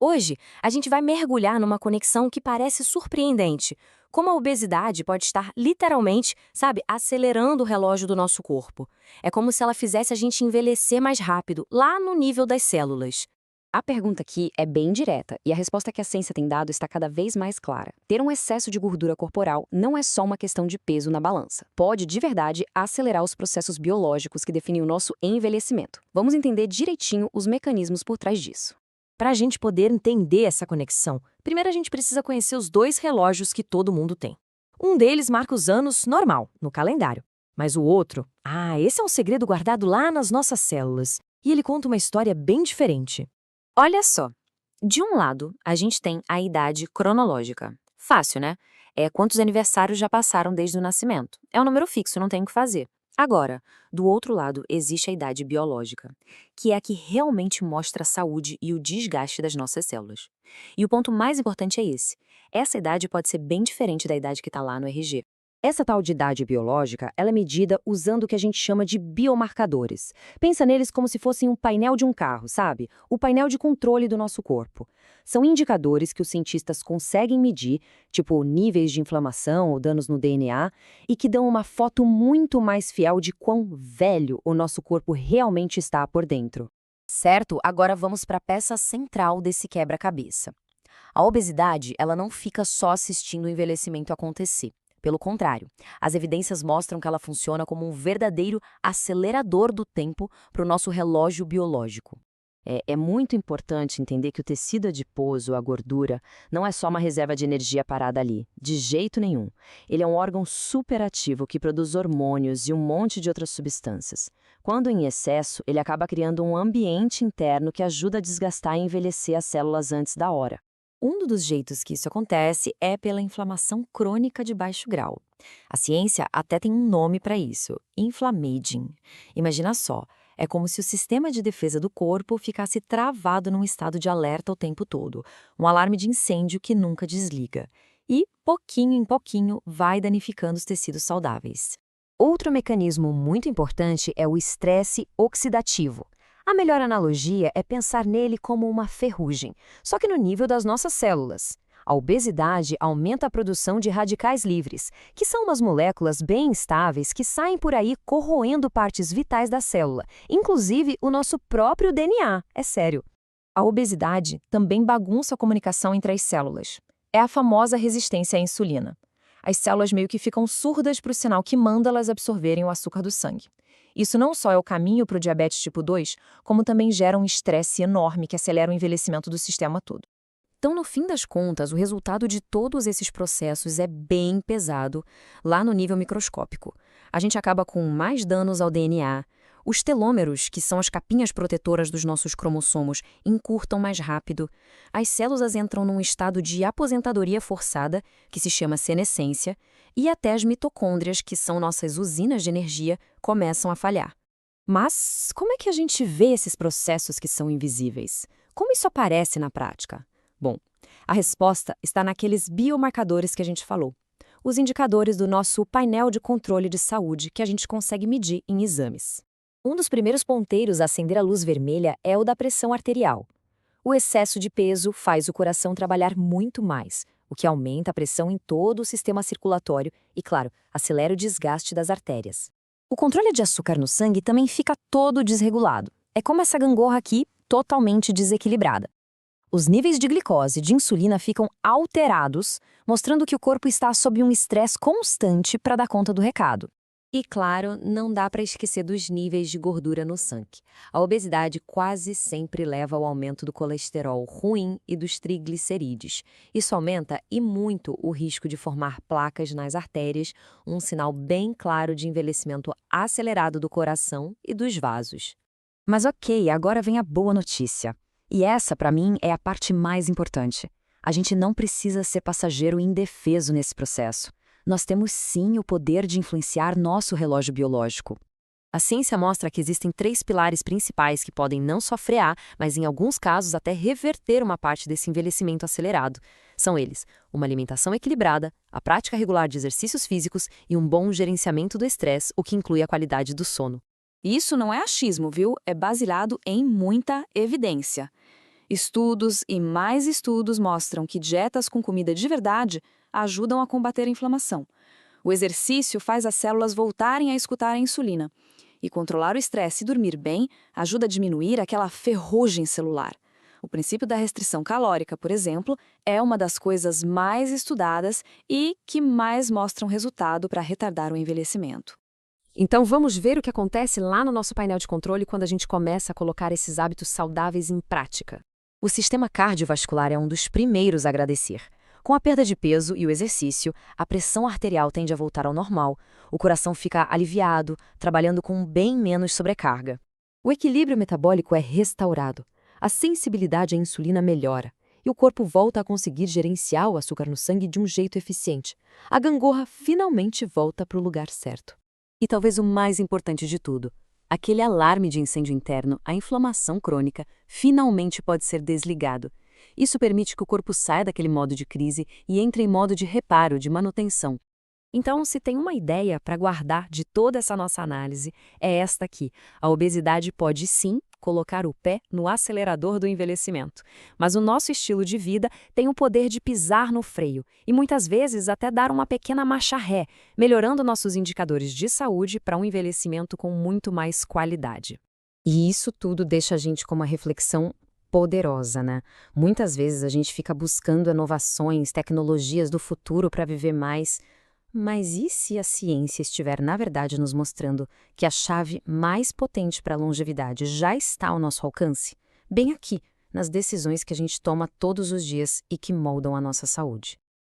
Hoje, a gente vai mergulhar numa conexão que parece surpreendente. Como a obesidade pode estar literalmente, sabe, acelerando o relógio do nosso corpo. É como se ela fizesse a gente envelhecer mais rápido, lá no nível das células. A pergunta aqui é bem direta e a resposta que a ciência tem dado está cada vez mais clara. Ter um excesso de gordura corporal não é só uma questão de peso na balança. Pode, de verdade, acelerar os processos biológicos que definem o nosso envelhecimento. Vamos entender direitinho os mecanismos por trás disso. Para a gente poder entender essa conexão, primeiro a gente precisa conhecer os dois relógios que todo mundo tem. Um deles marca os anos normal, no calendário. Mas o outro, esse é um segredo guardado lá nas nossas células. E ele conta uma história bem diferente. Olha só, de um lado, a gente tem a idade cronológica. Fácil, né? É quantos aniversários já passaram desde o nascimento. É um número fixo, não tem o que fazer. Agora, do outro lado, existe a idade biológica, que é a que realmente mostra a saúde e o desgaste das nossas células. E o ponto mais importante é esse. Essa idade pode ser bem diferente da idade que está lá no RG. Essa tal de idade biológica, ela é medida usando o que a gente chama de biomarcadores. Pensa neles como se fossem um painel de um carro, sabe? O painel de controle do nosso corpo. São indicadores que os cientistas conseguem medir, tipo níveis de inflamação ou danos no DNA, e que dão uma foto muito mais fiel de quão velho o nosso corpo realmente está por dentro. Certo? Agora vamos para a peça central desse quebra-cabeça. A obesidade, ela não fica só assistindo o envelhecimento acontecer. Pelo contrário, as evidências mostram que ela funciona como um verdadeiro acelerador do tempo para o nosso relógio biológico. É muito importante entender que o tecido adiposo, a gordura, não é só uma reserva de energia parada ali, de jeito nenhum. Ele é um órgão superativo que produz hormônios e um monte de outras substâncias. Quando em excesso, ele acaba criando um ambiente interno que ajuda a desgastar e envelhecer as células antes da hora. Um dos jeitos que isso acontece é pela inflamação crônica de baixo grau. A ciência até tem um nome para isso, inflammaging. Imagina só, é como se o sistema de defesa do corpo ficasse travado num estado de alerta o tempo todo, um alarme de incêndio que nunca desliga. E, pouquinho em pouquinho, vai danificando os tecidos saudáveis. Outro mecanismo muito importante é o estresse oxidativo. A melhor analogia é pensar nele como uma ferrugem, só que no nível das nossas células. A obesidade aumenta a produção de radicais livres, que são umas moléculas bem instáveis que saem por aí corroendo partes vitais da célula, inclusive o nosso próprio DNA, é sério. A obesidade também bagunça a comunicação entre as células. É a famosa resistência à insulina. As células meio que ficam surdas para o sinal que manda elas absorverem o açúcar do sangue. Isso não só é o caminho para o diabetes tipo 2, como também gera um estresse enorme que acelera o envelhecimento do sistema todo. Então, no fim das contas, o resultado de todos esses processos é bem pesado lá no nível microscópico. A gente acaba com mais danos ao DNA, os telômeros, que são as capinhas protetoras dos nossos cromossomos, encurtam mais rápido, as células entram num estado de aposentadoria forçada, que se chama senescência, e até as mitocôndrias, que são nossas usinas de energia, começam a falhar. Mas como é que a gente vê esses processos que são invisíveis? Como isso aparece na prática? Bom, a resposta está naqueles biomarcadores que a gente falou. Os indicadores do nosso painel de controle de saúde que a gente consegue medir em exames. Um dos primeiros ponteiros a acender a luz vermelha é o da pressão arterial. O excesso de peso faz o coração trabalhar muito mais, o que aumenta a pressão em todo o sistema circulatório e, claro, acelera o desgaste das artérias. O controle de açúcar no sangue também fica todo desregulado. É como essa gangorra aqui, totalmente desequilibrada. Os níveis de glicose e de insulina ficam alterados, mostrando que o corpo está sob um estresse constante para dar conta do recado. E, claro, não dá para esquecer dos níveis de gordura no sangue. A obesidade quase sempre leva ao aumento do colesterol ruim e dos triglicerídeos. Isso aumenta e muito o risco de formar placas nas artérias, um sinal bem claro de envelhecimento acelerado do coração e dos vasos. Mas ok, agora vem a boa notícia. E essa, para mim, é a parte mais importante. A gente não precisa ser passageiro indefeso nesse processo. Nós temos sim o poder de influenciar nosso relógio biológico. A ciência mostra que existem 3 pilares principais que podem não só frear, mas em alguns casos até reverter uma parte desse envelhecimento acelerado. São eles: uma alimentação equilibrada, a prática regular de exercícios físicos e um bom gerenciamento do estresse, o que inclui a qualidade do sono. Isso não é achismo, viu? É baseado em muita evidência. Estudos e mais estudos mostram que dietas com comida de verdade ajudam a combater a inflamação. O exercício faz as células voltarem a escutar a insulina. E controlar o estresse e dormir bem ajuda a diminuir aquela ferrugem celular. O princípio da restrição calórica, por exemplo, é uma das coisas mais estudadas e que mais mostram resultado para retardar o envelhecimento. Então vamos ver o que acontece lá no nosso painel de controle quando a gente começa a colocar esses hábitos saudáveis em prática. O sistema cardiovascular é um dos primeiros a agradecer. Com a perda de peso e o exercício, a pressão arterial tende a voltar ao normal, o coração fica aliviado, trabalhando com bem menos sobrecarga. O equilíbrio metabólico é restaurado, a sensibilidade à insulina melhora e o corpo volta a conseguir gerenciar o açúcar no sangue de um jeito eficiente. A gangorra finalmente volta para o lugar certo. E talvez o mais importante de tudo, aquele alarme de incêndio interno, a inflamação crônica, finalmente pode ser desligado. Isso permite que o corpo saia daquele modo de crise e entre em modo de reparo, de manutenção. Então, se tem uma ideia para guardar de toda essa nossa análise, é esta aqui. A obesidade pode sim colocar o pé no acelerador do envelhecimento, mas o nosso estilo de vida tem o poder de pisar no freio e muitas vezes até dar uma pequena marcha ré, melhorando nossos indicadores de saúde para um envelhecimento com muito mais qualidade. E isso tudo deixa a gente com uma reflexão poderosa, né? Muitas vezes a gente fica buscando inovações, tecnologias do futuro para viver mais. Mas e se a ciência estiver, na verdade, nos mostrando que a chave mais potente para a longevidade já está ao nosso alcance? Bem aqui, nas decisões que a gente toma todos os dias e que moldam a nossa saúde.